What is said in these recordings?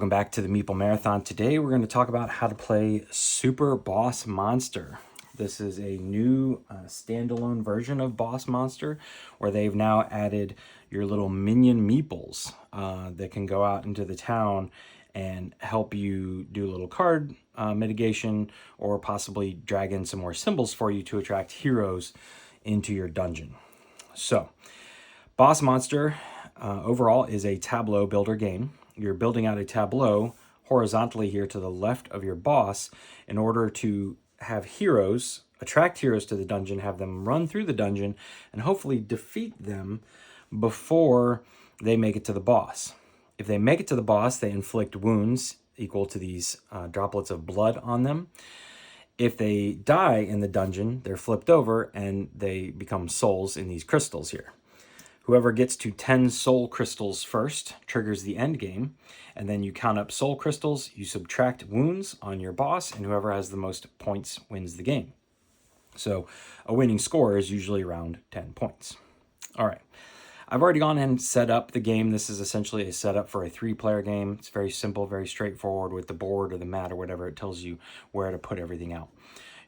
Welcome back to the Meeple Marathon. Today we're going to talk about how to play Super Boss Monster. This is a new standalone version of Boss Monster where they've now added your little minion Meeples that can go out into the town and help you do a little card mitigation or possibly drag in some more symbols for you to attract heroes into your dungeon. So, Boss Monster overall is a tableau builder game. You're building out a tableau horizontally here to the left of your boss in order to have heroes, attract heroes to the dungeon, have them run through the dungeon, and hopefully defeat them before they make it to the boss. If they make it to the boss, they inflict wounds equal to these droplets of blood on them. If they die in the dungeon, they're flipped over and they become souls in these crystals here. Whoever gets to 10 soul crystals first triggers the end game, and then you count up soul crystals, you subtract wounds on your boss, and whoever has the most points wins the game. So a winning score is usually around 10 points. All right, I've already gone and set up the game. This is essentially a setup for a 3-player game. It's very simple, very straightforward with the board or the mat or whatever. It tells you where to put everything out.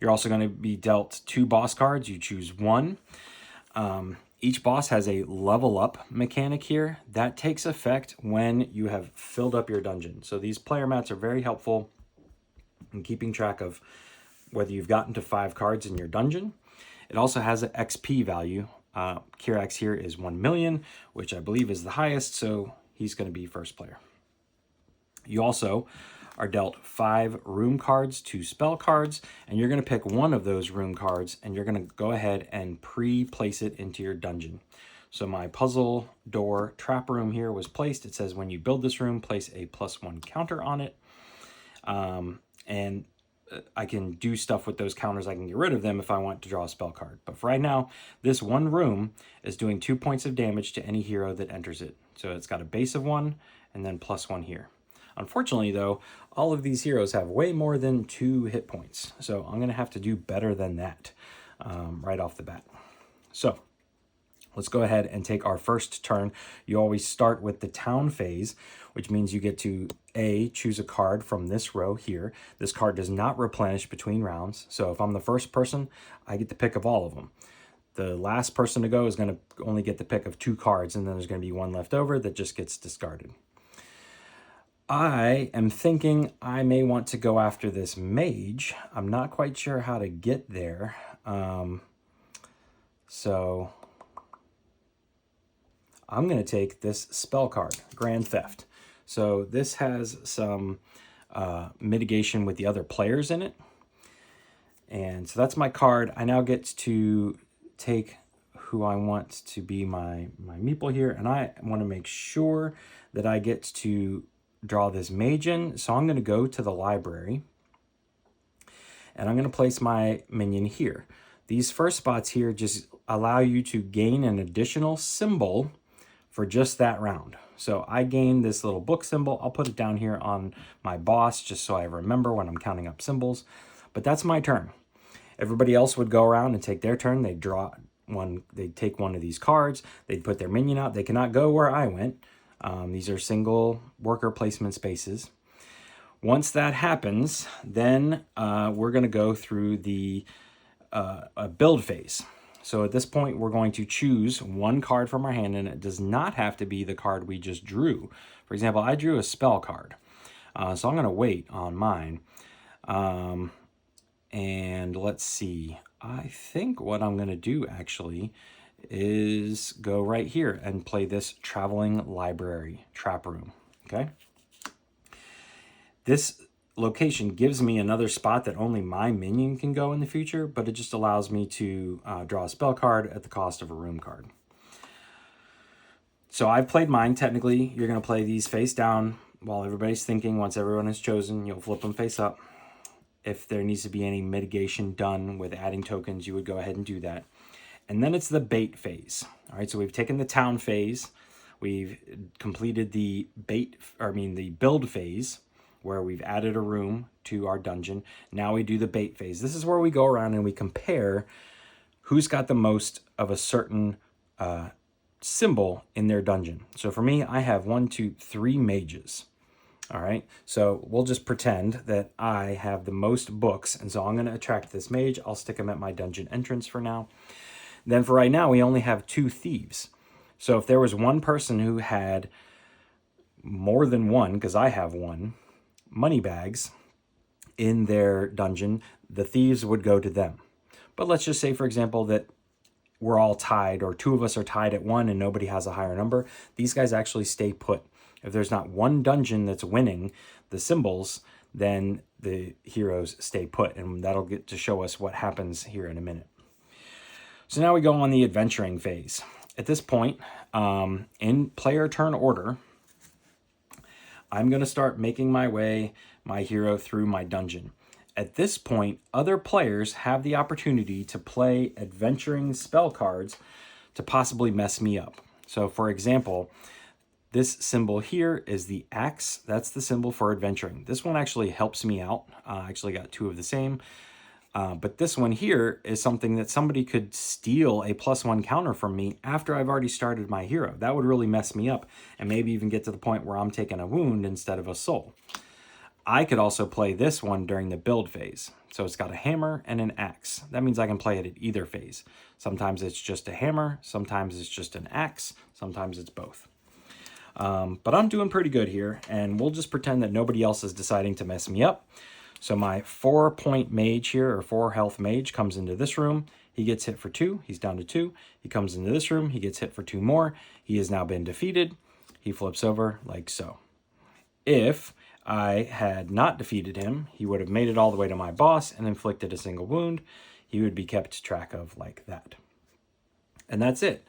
You're also going to be dealt 2 boss cards. You choose one. Each boss has a level up mechanic here. That takes effect when you have filled up your dungeon. So these player mats are very helpful in keeping track of whether you've gotten to 5 cards in your dungeon. It also has an XP value. Kirax here is 1 million, which I believe is the highest, so he's going to be first player. You also are dealt 5 room cards, 2 spell cards, and you're going to pick one of those room cards and you're going to go ahead and pre-place it into your dungeon. So my puzzle door trap room here was placed. It says when you build this room, place a +1 counter on it. And I can do stuff with those counters. I can get rid of them if I want to draw a spell card. But for right now, this one room is doing 2 points of damage to any hero that enters it. So it's got a base of 1 and then +1 here. Unfortunately, though, all of these heroes have way more than 2 hit points. So I'm going to have to do better than that right off the bat. So let's go ahead and take our first turn. You always start with the town phase, which means you get to choose a card from this row here. This card does not replenish between rounds. So if I'm the first person, I get the pick of all of them. The last person to go is going to only get the pick of 2 cards, and then there's going to be 1 left over that just gets discarded. I am thinking I may want to go after this mage. I'm not quite sure how to get there. So I'm going to take this spell card, Grand Theft. So this has some mitigation with the other players in it. And so that's my card. I now get to take who I want to be my Meeple here. And I want to make sure that I get to draw this mage in. So I'm going to go to the library and I'm going to place my minion here. These first spots here just allow you to gain an additional symbol for just that round. So I gained this little book symbol. I'll put it down here on my boss just so I remember when I'm counting up symbols. But that's my turn. Everybody else would go around and take their turn. They'd draw one, they'd take one of these cards, they'd put their minion out. They cannot go where I went. These are single worker placement spaces. Once that happens, then we're going to go through the build phase. So at this point, we're going to choose one card from our hand, and it does not have to be the card we just drew. For example, I drew a spell card. So I'm going to wait on mine. And let's see. I think what I'm going to do actually is go right here and play this traveling library trap room. Okay. This location gives me another spot that only my minion can go in the future, but it just allows me to draw a spell card at the cost of a room card. So I've played mine. Technically, you're going to play these face down while everybody's thinking. Once everyone is chosen, you'll flip them face up. If there needs to be any mitigation done with adding tokens, you would go ahead and do that. And then it's the bait phase. All right, so we've taken the town phase. We've completed the build phase, where we've added a room to our dungeon. Now we do the bait phase. This is where we go around and we compare who's got the most of a certain symbol in their dungeon. So for me, I have 1, 2, 3 mages. All right, so we'll just pretend that I have the most books, and so I'm going to attract this mage. I'll stick him at my dungeon entrance for now. Then for right now, we only have 2 thieves. So if there was one person who had more than one, because I have one, money bags in their dungeon, the thieves would go to them. But let's just say, for example, that we're all tied, or 2 of us are tied at 1 and nobody has a higher number. These guys actually stay put. If there's not one dungeon that's winning the symbols, then the heroes stay put, and that'll get to show us what happens here in a minute. So now we go on the adventuring phase. At this point, in player turn order, I'm going to start making my hero through my dungeon. At this point, other players have the opportunity to play adventuring spell cards to possibly mess me up. So for example, this symbol here is the axe. That's the symbol for adventuring. This one actually helps me out. I actually got 2 of the same. But this one here is something that somebody could steal a +1 counter from me after I've already started my hero. That would really mess me up, and maybe even get to the point where I'm taking a wound instead of a soul. I could also play this one during the build phase. So it's got a hammer and an axe. That means I can play it at either phase. Sometimes it's just a hammer, sometimes it's just an axe, sometimes it's both. But I'm doing pretty good here, and we'll just pretend that nobody else is deciding to mess me up. So my 4-point mage here, or 4 health mage, comes into this room. He gets hit for 2. He's down to 2. He comes into this room. He gets hit for 2 more. He has now been defeated. He flips over like so. If I had not defeated him, he would have made it all the way to my boss and inflicted a single wound. He would be kept track of like that. And that's it.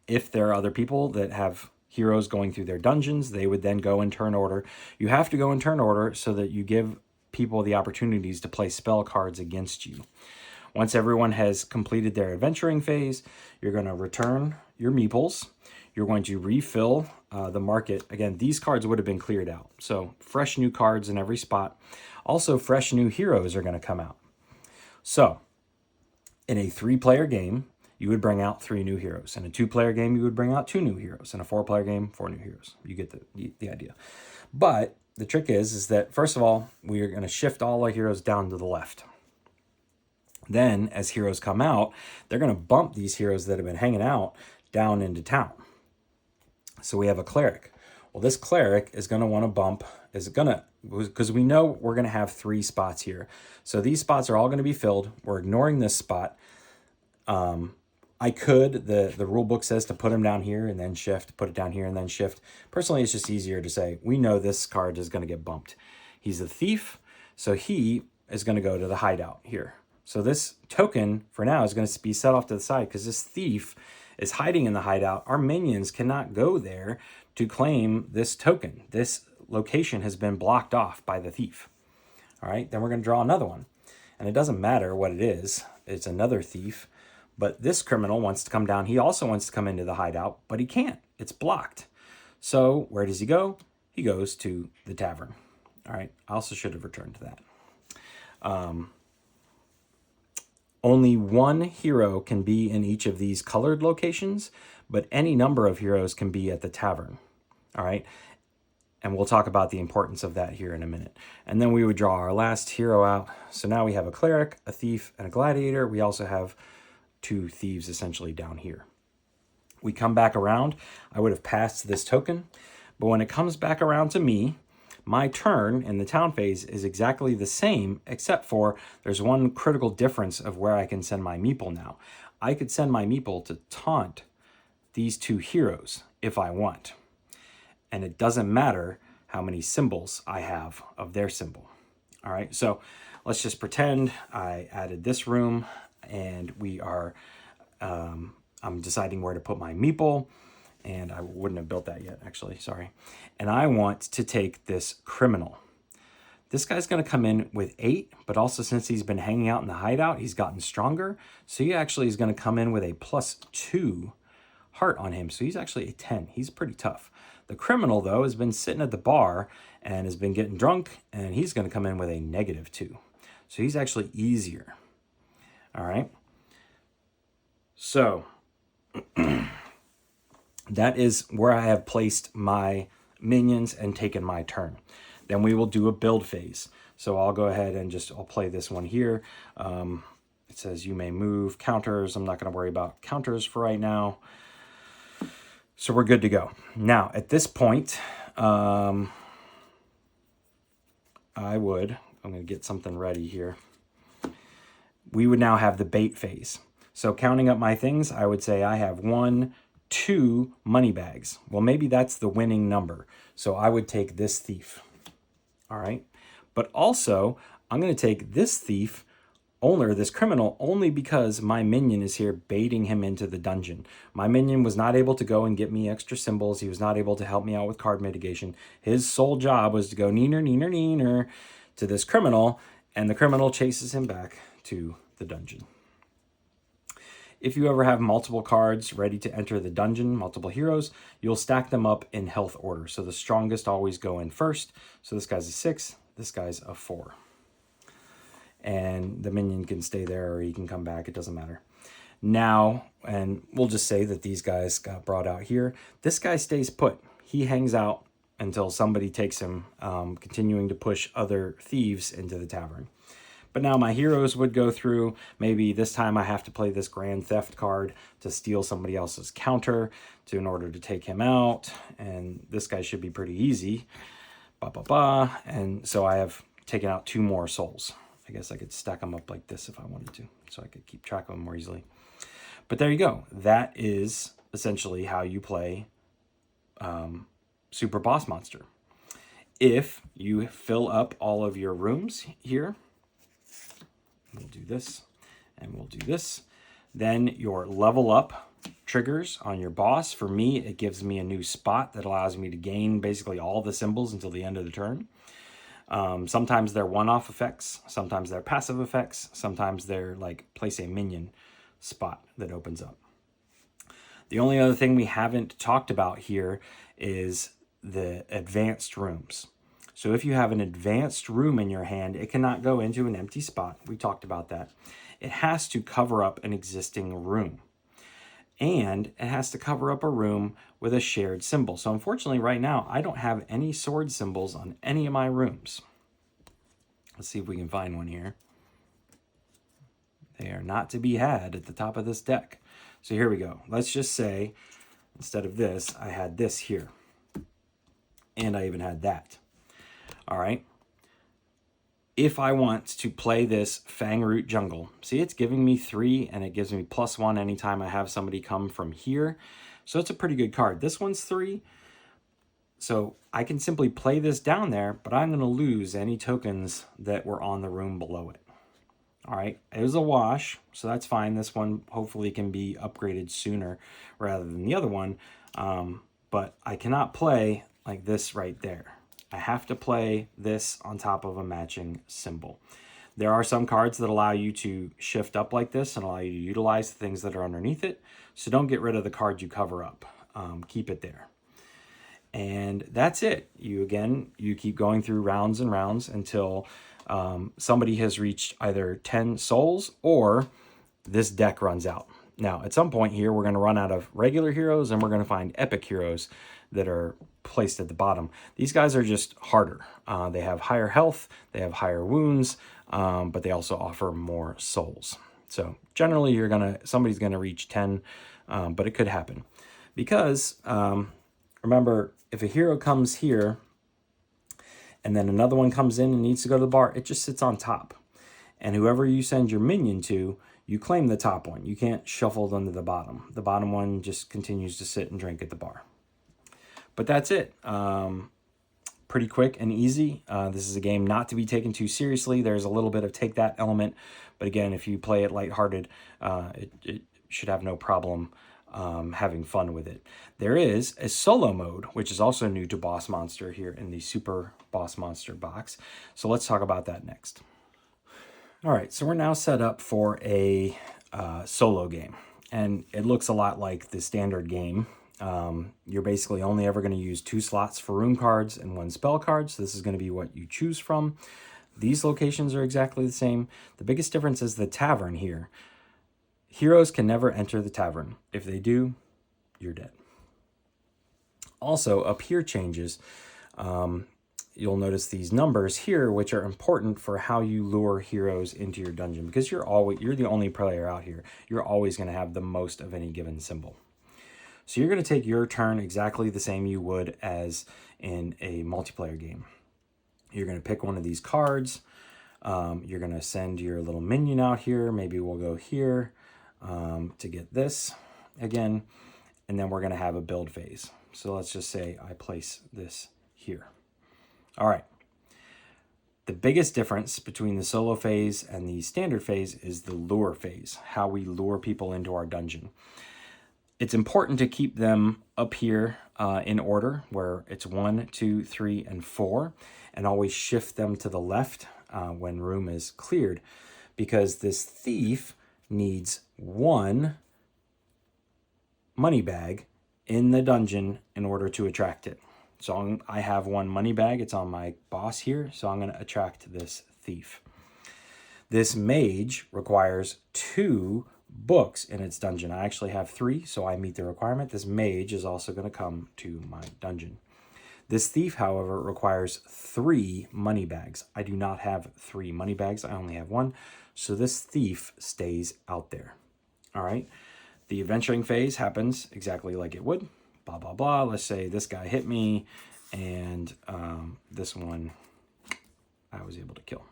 If there are other people that have heroes going through their dungeons, they would then go in turn order. You have to go in turn order so that you give people the opportunities to play spell cards against you. Once everyone has completed their adventuring phase, you're going to return your meeples. You're going to refill the market. Again, these cards would have been cleared out. So fresh new cards in every spot. Also, fresh new heroes are going to come out. So in a 3-player game, you would bring out 3 new heroes. In a 2-player game, you would bring out 2 new heroes. In a 4-player game, 4 new heroes. You get the idea. But the trick is that, first of all, we are going to shift all our heroes down to the left. Then, as heroes come out, they're going to bump these heroes that have been hanging out down into town. So we have a cleric. Well, this cleric is going to want to bump, because we know we're going to have 3 spots here. So these spots are all going to be filled. We're ignoring this spot. I could, the rule book says to put him down here and then shift, put it down here and then shift. Personally, it's just easier to say, we know this card is going to get bumped. He's a thief, so he is going to go to the hideout here. So this token, for now, is going to be set off to the side because this thief is hiding in the hideout. Our minions cannot go there to claim this token. This location has been blocked off by the thief. All right, then we're going to draw another one. And it doesn't matter what it is. It's another thief. But this criminal wants to come down. He also wants to come into the hideout, but he can't. It's blocked. So where does he go? He goes to the tavern. All right, I also should have returned to that. Only 1 hero can be in each of these colored locations, but any number of heroes can be at the tavern. All right, and we'll talk about the importance of that here in a minute. And then we would draw our last hero out. So now we have a cleric, a thief, and a gladiator. We also have 2 thieves essentially down here. We come back around. I would have passed this token, but when it comes back around to me, my turn in the town phase is exactly the same, except for there's one critical difference of where I can send my meeple now. I could send my meeple to taunt these 2 heroes if I want. And it doesn't matter how many symbols I have of their symbol. All right, so let's just pretend I added this room and we are, I'm deciding where to put my meeple, and I wouldn't have built that yet, actually, sorry. And I want to take this criminal. This guy's going to come in with 8, but also since he's been hanging out in the hideout, he's gotten stronger. So he actually is going to come in with a +2 heart on him. So he's actually a 10. He's pretty tough. The criminal, though, has been sitting at the bar and has been getting drunk, and he's going to come in with a -2. So he's actually easier. All right. So that is where I have placed my minions and taken my turn. Then we will do a build phase. So I'll go ahead and I'll play this one here. It says you may move counters. I'm not going to worry about counters for right now. So we're good to go. Now, at this point, I'm going to get something ready here. We would now have the bait phase. So counting up my things, I would say I have 1, 2 money bags. Well, maybe that's the winning number. So I would take this thief. All right. But also, I'm going to take this thief, or this criminal, only because my minion is here baiting him into the dungeon. My minion was not able to go and get me extra symbols. He was not able to help me out with card mitigation. His sole job was to go neener, neener, neener to this criminal, and the criminal chases him back to the dungeon. If you ever have multiple cards ready to enter the dungeon, multiple heroes, you'll stack them up in health order. So the strongest always go in first. So this guy's a 6, this guy's a 4. And the minion can stay there or he can come back, it doesn't matter. Now, and we'll just say that these guys got brought out here. This guy stays put. He hangs out until somebody takes him, continuing to push other thieves into the tavern. But now my heroes would go through. Maybe this time I have to play this grand theft card to steal somebody else's counter in order to take him out. And this guy should be pretty easy. And so I have taken out 2 more souls. I guess I could stack them up like this if I wanted to, so I could keep track of them more easily. But there you go. That is essentially how you play Super Boss Monster. If you fill up all of your rooms here, we'll do this, and we'll do this. Then your level up triggers on your boss. For me, it gives me a new spot that allows me to gain basically all the symbols until the end of the turn. Sometimes they're one-off effects. Sometimes they're passive effects. Sometimes they're like place a minion spot that opens up. The only other thing we haven't talked about here is the advanced rooms. So if you have an advanced room in your hand, it cannot go into an empty spot. We talked about that. It has to cover up an existing room. And it has to cover up a room with a shared symbol. So unfortunately right now, I don't have any sword symbols on any of my rooms. Let's see if we can find one here. They are not to be had at the top of this deck. So here we go. Let's just say, instead of this, I had this here. And I even had that. All right. If I want to play this Fang Root Jungle, see, it's giving me 3 and it gives me +1 anytime I have somebody come from here. So it's a pretty good card. This one's 3. So I can simply play this down there, but I'm going to lose any tokens that were on the room below it. All right. It was a wash, so that's fine. This one hopefully can be upgraded sooner rather than the other one. But I cannot play like this right there. I have to play this on top of a matching symbol. There are some cards that allow you to shift up like this and allow you to utilize the things that are underneath it. So don't get rid of the card you cover up. Keep it there. And that's it. You keep going through rounds and rounds until somebody has reached either 10 souls or this deck runs out. Now, at some point here, we're going to run out of regular heroes and we're going to find epic heroes that are placed at the bottom. These guys are just harder. They have higher health, they have higher wounds, but they also offer more souls. So generally, somebody's gonna reach 10, but it could happen because remember, if a hero comes here and then another one comes in and needs to go to the bar, it just sits on top, and whoever you send your minion to, you claim the top one. You can't shuffle them to the bottom. The bottom one just continues to sit and drink at the bar. But that's it. Pretty quick and easy. This is a game not to be taken too seriously. There's a little bit of take that element. But again, if you play it lighthearted, it should have no problem having fun with it. There is a solo mode, which is also new to Boss Monster here in the Super Boss Monster box. So let's talk about that next. All right, so we're now set up for a solo game. And it looks a lot like the standard game. You're basically only ever going to use 2 slots for room cards and 1 spell card. So this is going to be what you choose from. These locations are exactly the same. The biggest difference is the tavern here. Heroes can never enter the tavern. If they do, you're dead. Also, up here changes. You'll notice these numbers here, which are important for how you lure heroes into your dungeon, because you're the only player out here. You're always going to have the most of any given symbol. So you're going to take your turn exactly the same you would as in a multiplayer game. You're going to pick one of these cards. You're going to send your little minion out here. Maybe we'll go here to get this again. And then we're going to have a build phase. So let's just say I place this here. All right. The biggest difference between the solo phase and the standard phase is the lure phase, how we lure people into our dungeon. It's important to keep them up here in order, where it's 1, 2, 3, and 4, and always shift them to the left when room is cleared, because this thief needs 1 money bag in the dungeon in order to attract it. So I have 1 money bag. It's on my boss here, so I'm going to attract this thief. This mage requires 2 books in its dungeon. I actually have 3, so I meet the requirement. This mage is also going to come to my dungeon. This thief, however, requires 3 money bags. I do not have 3 money bags. I only have 1, so this thief stays out there. All right. The adventuring phase happens exactly like it would. Blah, blah, blah. Let's say this guy hit me, and this one I was able to kill.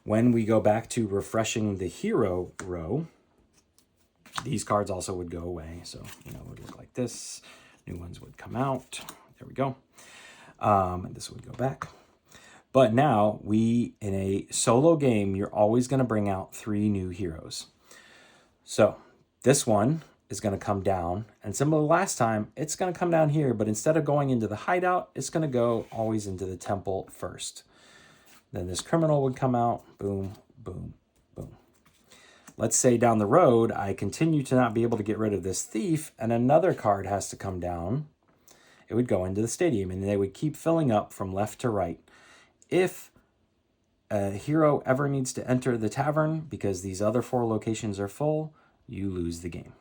When we go back to refreshing the hero row, these cards also would go away. So, it would look like this. New ones would come out. There we go. And this would go back. But now in a solo game, you're always going to bring out 3 new heroes. So this one is going to come down, and similar to last time, it's going to come down here, but instead of going into the hideout, it's going to go always into the temple first. Then this criminal would come out, boom, boom, boom. Let's say down the road, I continue to not be able to get rid of this thief, and another card has to come down. It would go into the stadium, and they would keep filling up from left to right. If a hero ever needs to enter the tavern because these other 4 locations are full, you lose the game.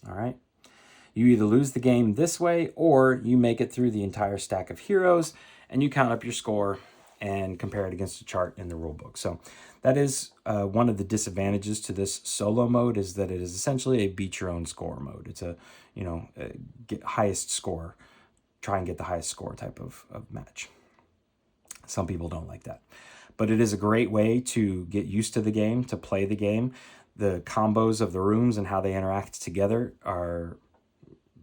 All right. You either lose the game this way, or you make it through the entire stack of heroes and you count up your score and compare it against a chart in the rule book. So that is one of the disadvantages to this solo mode, is that it is essentially a beat your own score mode. It's a, get highest score, try and get the highest score type of match. Some people don't like that, but it is a great way to get used to the game, to play the game. The combos of the rooms and how they interact together are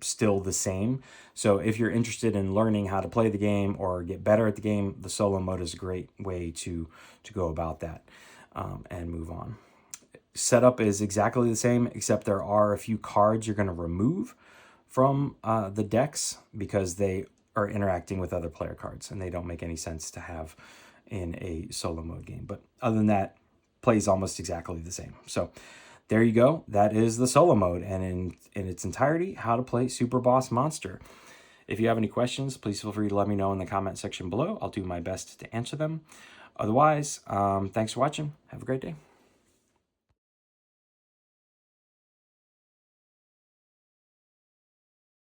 still the same. So if you're interested in learning how to play the game or get better at the game, the solo mode is a great way to go about that and move on. Setup is exactly the same, except there are a few cards you're going to remove from the decks because they are interacting with other player cards and they don't make any sense to have in a solo mode game. But other than that, plays almost exactly the same. So there you go. That is the solo mode, and in its entirety, how to play Super Boss Monster. If you have any questions, please feel free to let me know in the comment section below. I'll do my best to answer them. Otherwise, thanks for watching. Have a great day.